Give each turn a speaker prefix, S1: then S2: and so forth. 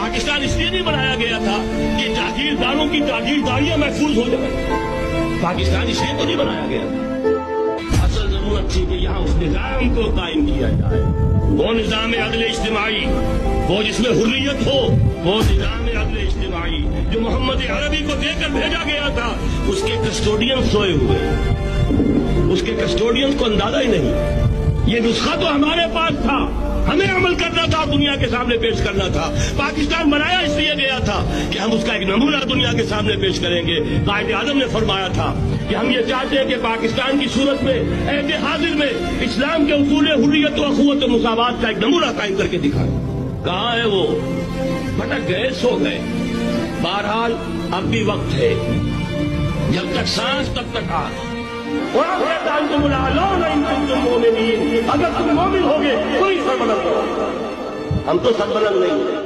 S1: پاکستان اس لیے نہیں بنایا گیا تھا کہ جاگیرداروں کی جاگیرداریاں محفوظ ہو جائیں. پاکستان اس لیے تو نہیں بنایا گیا تھا. اصل ضرورت تھی کہ یہاں اس نظام کو قائم کیا جائے, وہ نظام عدل اجتماعی, وہ جس میں حریت ہو, وہ نظام عدل اجتماعی جو محمد عربی کو دے کر بھیجا گیا تھا. اس کے کسٹوڈین سوئے ہوئے, اس کے کسٹوڈین کو اندازہ ہی نہیں. یہ نسخہ تو ہمارے پاس تھا, ہمیں عمل کرنا تھا, دنیا کے سامنے پیش کرنا تھا. پاکستان بنایا اس لیے گیا تھا کہ ہم اس کا ایک نمونہ دنیا کے سامنے پیش کریں گے. قائد اعظم نے فرمایا تھا کہ ہم یہ چاہتے ہیں کہ پاکستان کی صورت میں عہد حاضر میں اسلام کے اصول حریت و اخوت و مساوات کا ایک نمونہ قائم کر کے دکھائیں. کہاں ہے وہ؟ بھٹک گئے, سو گئے. بہرحال اب بھی وقت ہے, جب تک سانس تب تک آس. اگر تم مومن ہوگے کوئی سربلند ہو, ہم تو سربلند نہیں ہیں.